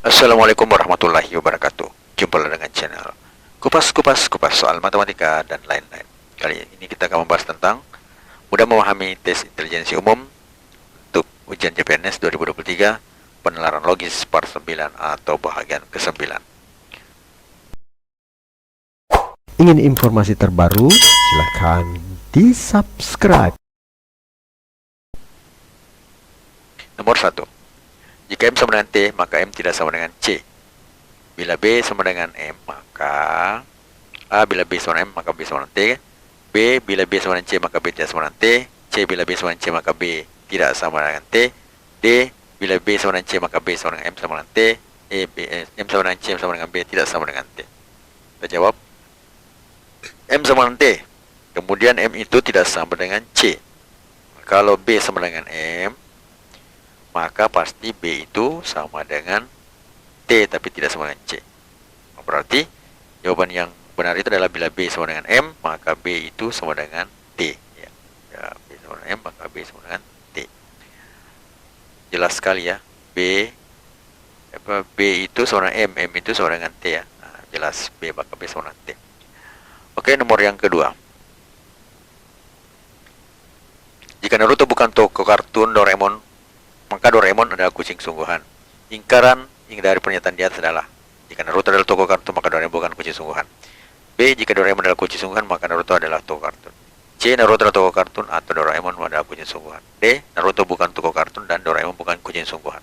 Assalamualaikum warahmatullahi wabarakatuh. Jumpa dengan channel Kupas soal matematika dan lain-lain. Kali ini kita akan membahas tentang mudah memahami tes intelijensi umum untuk ujian CPNS 2023 penalaran logis part 9 atau bahagian ke-9. Ingin informasi terbaru? Silahkan di-subscribe. Nomor 1. Jika M sama dengan T, maka M tidak sama dengan C. Bila B sama dengan M, maka A bila B sama dengan M, maka B sama dengan T. B bila B sama dengan C, maka B tidak sama dengan T. C bila B sama dengan C, maka B tidak sama dengan T. D bila B sama dengan C, maka B sama dengan M sama dengan T. M sama dengan C sama dengan B tidak sama dengan T. Kita jawab M sama dengan T. Kemudian M itu tidak sama dengan C. Kalau B sama dengan M, maka pasti B itu sama dengan T tapi tidak sama dengan C. Berarti jawaban yang benar itu adalah bila B sama dengan M, maka B itu sama dengan T. Ya, B sama dengan M, maka B sama dengan T. Jelas sekali ya. B itu sama dengan M itu sama dengan T ya. Nah, jelas B maka B sama dengan T. Oke, nomor yang kedua. Jika Naruto bukan tokoh kartun Doraemon, maka Doraemon adalah kucing sungguhan. Ingkaran dari pernyataan di atas adalah: jika Naruto adalah tokoh kartun, maka Doraemon bukan kucing sungguhan. B. Jika Doraemon adalah kucing sungguhan, maka Naruto adalah tokoh kartun. C. Naruto adalah tokoh kartun atau Doraemon adalah kucing sungguhan. D. Naruto bukan tokoh kartun dan Doraemon bukan kucing sungguhan.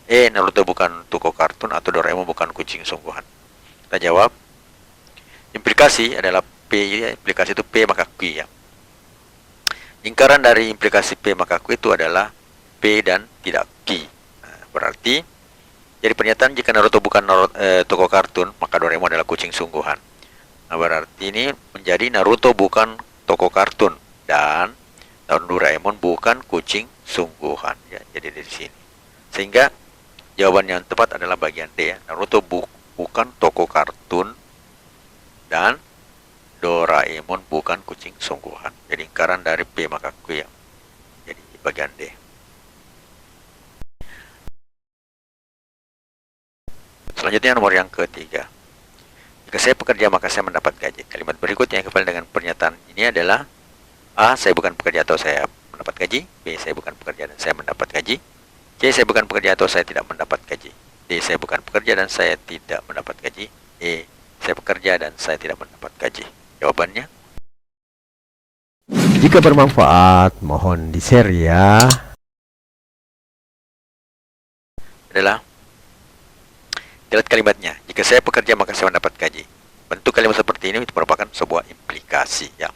E. Naruto bukan tokoh kartun atau Doraemon bukan kucing sungguhan. Kita jawab. Implikasi adalah P. Implikasi itu P maka Q ya. Ingkaran dari implikasi P maka Q itu adalah P dan tidak Q. Nah, berarti jadi pernyataan jika Naruto bukan tokoh kartun, maka Doraemon adalah kucing sungguhan. Nah, berarti ini menjadi Naruto bukan tokoh kartun dan Doraemon bukan kucing sungguhan ya. Jadi dari sini. Sehingga jawaban yang tepat adalah bagian D ya. Naruto bukan tokoh kartun dan Doraemon bukan kucing sungguhan. Jadi ingkaran dari P maka Q ya. Jadi bagian D. Selanjutnya nomor yang ketiga. Jika saya bekerja maka saya mendapat gaji. Kalimat berikutnya yang kembali dengan pernyataan ini adalah: A. Saya bukan pekerja atau saya mendapat gaji. B. Saya bukan pekerja dan saya mendapat gaji. C. Saya bukan pekerja atau saya tidak mendapat gaji. D. Saya bukan pekerja dan saya tidak mendapat gaji. E. Saya bekerja dan saya tidak mendapat gaji. Jawabannya Jika bermanfaat, mohon di-share ya. adalah, lihat kalimatnya. Jika saya bekerja maka saya mendapat gaji. Bentuk kalimat seperti ini itu merupakan sebuah implikasi ya.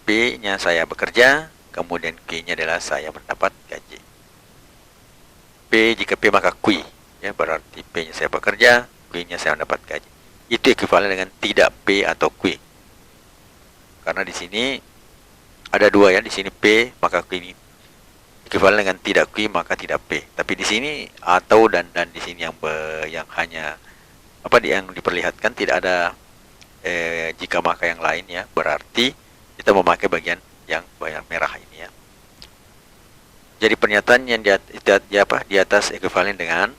B-nya saya bekerja, kemudian Q-nya adalah saya mendapat gaji. P jika P maka Q ya, berarti P-nya saya bekerja, Q-nya saya mendapat gaji. Itu ekuivalen dengan tidak P atau Q. Karena di sini ada dua ya, di sini P maka Q ini ekuivalen dengan tidak Q maka tidak P. Tapi di sini atau dan di sini yang hanya yang diperlihatkan tidak ada jika maka yang lain ya. Berarti kita memakai bagian yang merah ini ya. Jadi pernyataan yang di atas ekuivalen dengan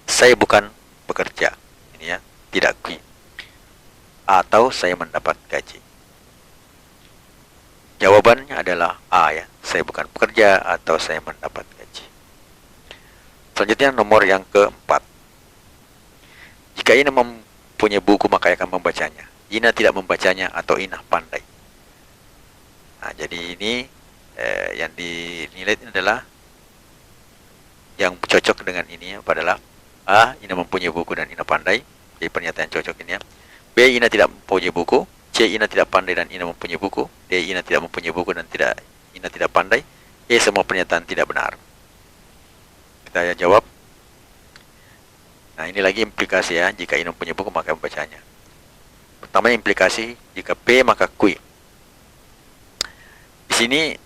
saya bukan bekerja. Ini ya, tidak Q. Atau saya mendapat gaji. Jawabannya adalah A ya. Saya bukan pekerja atau saya mendapat gaji. Selanjutnya nomor yang keempat. Jika Ina mempunyai buku maka ia akan membacanya. Ina tidak membacanya atau Ina pandai. Nah, jadi ini yang dinilai adalah yang cocok dengan ini adalah A. Ina mempunyai buku dan Ina pandai. Jadi pernyataan cocok ini ya. B. Ina tidak mempunyai buku. C. Ina tidak pandai dan Ina mempunyai buku. D. Ina tidak mempunyai buku dan Ina tidak pandai. E. Semua pernyataan tidak benar. Kita jawab. Nah, ini lagi implikasi ya. Jika Ina mempunyai buku maka membacanya. Pertama implikasi jika P maka Q. Di sini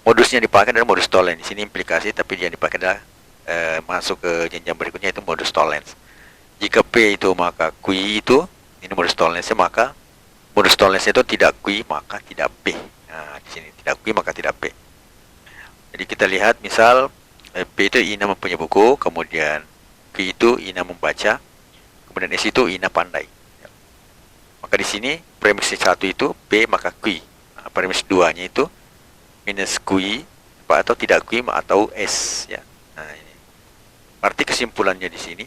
modusnya dipakai adalah modus tollens. Di sini implikasi tapi yang dipakai adalah masuk ke jenjang berikutnya itu modus tollens. Jika P itu maka Q itu ini modus tollensnya, maka modus tollensnya itu tidak Q maka tidak P. Nah, di sini tidak Q maka tidak P. Jadi kita lihat misal B itu Ina mempunyai buku, kemudian Q itu Ina membaca, kemudian S itu Ina pandai. Ya. Maka di sini premis 1 itu B maka Q. Nah, premis 2-nya itu minus Q atau tidak Q atau S ya. Nah, ini. Arti kesimpulannya di sini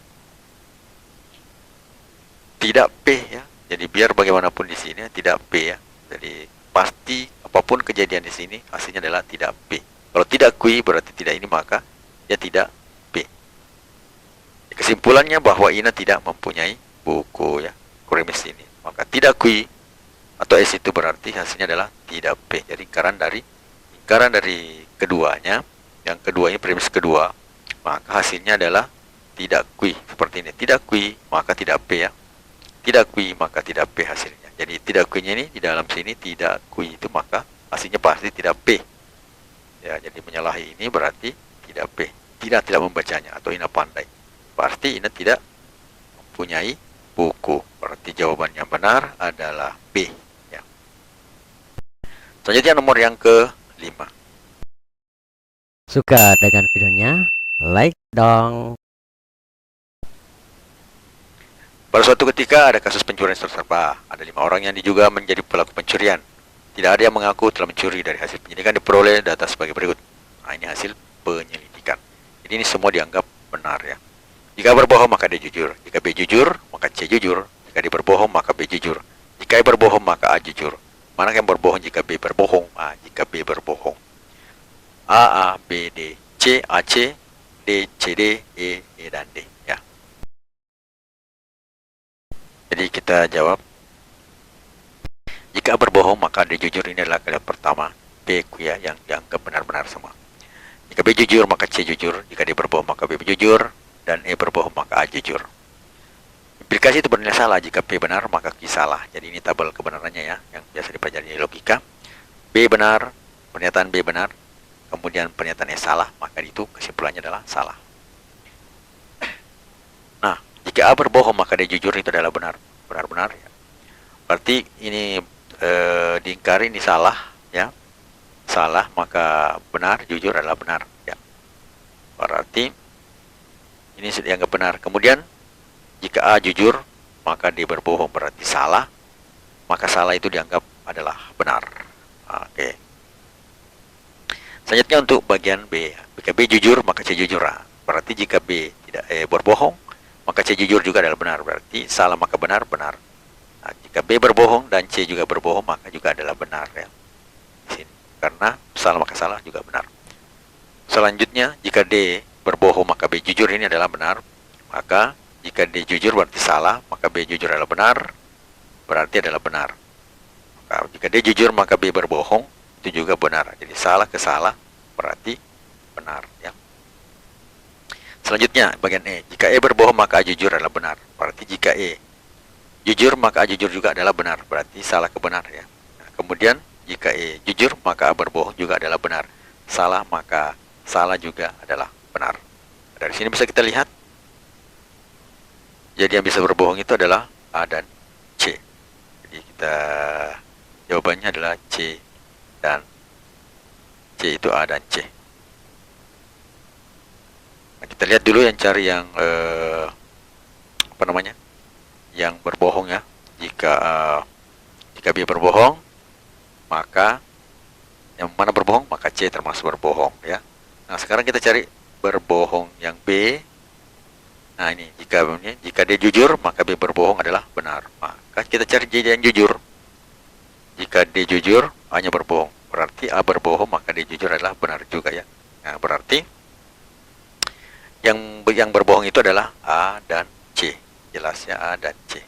tidak P ya. Jadi biar bagaimanapun di sini tidak P ya. Jadi pasti apapun kejadian di sini hasilnya adalah tidak P. Kalau tidak Q berarti tidak ini, maka ya tidak P. Kesimpulannya bahwa Ina tidak mempunyai buku ya, premis ini. Maka tidak Q atau S itu berarti hasilnya adalah tidak P. Jadi lingkaran dari keduanya, yang kedua ini premis kedua, maka hasilnya adalah tidak Q seperti ini. Tidak Q maka tidak P ya. Tidak Q maka tidak P hasilnya. Jadi tidak Q-nya ini di dalam sini tidak Q itu, maka hasilnya pasti tidak P. Ya, jadi menyalahi ini berarti tidak P. Tidak membacanya atau Ina pandai. Pasti Ina tidak mempunyai buku. Berarti jawaban yang benar adalah B. Ya. Selanjutnya nomor yang ke-5. Suka dengan videonya? Like dong. Pada suatu ketika ada kasus pencurian serba. Ada 5 orang yang diduga menjadi pelaku pencurian. Tidak ada yang mengaku telah mencuri. Dari hasil penyelidikan diperoleh data sebagai berikut. Nah, ini hasil penyelidikan. Jadi ini semua dianggap benar ya. Jika berbohong maka D jujur. Jika B jujur maka C jujur. Jika D berbohong maka B jujur. Jika E berbohong maka A jujur. Mana yang berbohong jika B berbohong? Jika B berbohong. A, B, D, C, A, C, D, C, D, E, dan D ya. Jadi kita jawab, jika berbohong maka D jujur, ini adalah kalimat pertama. B ya, yang dianggap benar-benar semua. Jika B jujur maka C jujur. Jika D berbohong maka B jujur. Dan E berbohong maka A jujur. Implikasi itu bernilai salah. Jika P benar maka Q salah. Jadi ini tabel kebenarannya ya, yang biasa dipelajari di logika. B benar, pernyataan B benar, kemudian pernyataan E salah, maka itu kesimpulannya adalah salah. Nah, jika A berbohong maka D jujur, itu adalah benar. Benar-benar ya. Berarti ini diingkari, ini salah ya. Salah maka benar, jujur adalah benar ya. Berarti ini dianggap benar. Kemudian jika A jujur maka D berbohong, berarti salah. Maka salah itu dianggap adalah benar. Oke. Selanjutnya untuk bagian B. Jika B jujur maka C jujur. Berarti jika B tidak berbohong maka C jujur juga adalah benar. Berarti salah maka benar, benar. Nah, jika B berbohong dan C juga berbohong maka juga adalah benar ya. Di sini. Karena salah maka salah juga benar. Selanjutnya jika D berbohong maka B jujur, ini adalah benar. Maka jika D jujur berarti salah, maka B jujur adalah benar, berarti adalah benar. Maka jika D jujur maka B berbohong, itu juga benar. Jadi salah ke salah berarti benar ya. Selanjutnya bagian E. Jika E berbohong maka A jujur adalah benar. Berarti jika E jujur maka A jujur juga adalah benar. Berarti salah ke benar ya. Nah, kemudian jika E jujur maka A berbohong juga adalah benar. Salah maka salah juga adalah benar. Dari sini bisa kita lihat. Jadi yang bisa berbohong itu adalah A dan C. Jadi kita jawabannya adalah C dan C, itu A dan C. Nah, kita lihat dulu yang cari yang yang berbohong ya. Jika B berbohong maka yang mana berbohong maka C termasuk berbohong ya. Nah sekarang kita cari berbohong yang B. Nah ini jika D jujur maka B berbohong adalah benar. Maka kita cari D yang jujur. Jika D jujur A-nya berbohong, berarti A berbohong maka D jujur adalah benar juga ya. Nah berarti yang berbohong itu adalah A dan C. Jelasnya A dan C.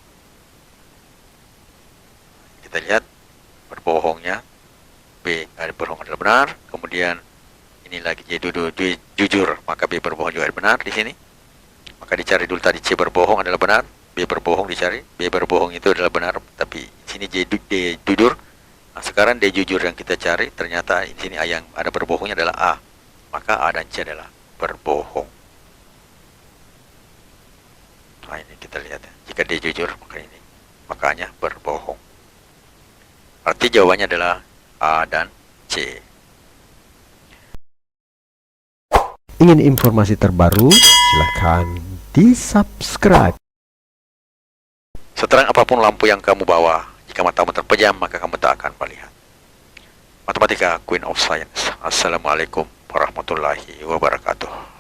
Kita lihat berbohongnya B, berbohong adalah benar. Kemudian ini lagi D jujur maka B berbohong juga benar di sini. Maka dicari dulu tadi C berbohong adalah benar, B berbohong dicari, B berbohong itu adalah benar, tapi di sini D jujur. Nah, sekarang D jujur yang kita cari, ternyata di sini A yang ada berbohongnya adalah A. Maka A dan C adalah berbohong. Nah, ini kita lihat ya. Jika D jujur, makanya berbohong. Arti jawabannya adalah A dan C. Ingin informasi terbaru? Silahkan di-subscribe. Seterang apapun lampu yang kamu bawa, jika matamu terpejam, maka kamu tak akan melihat. Matematika, Queen of Science. Assalamualaikum warahmatullahi wabarakatuh.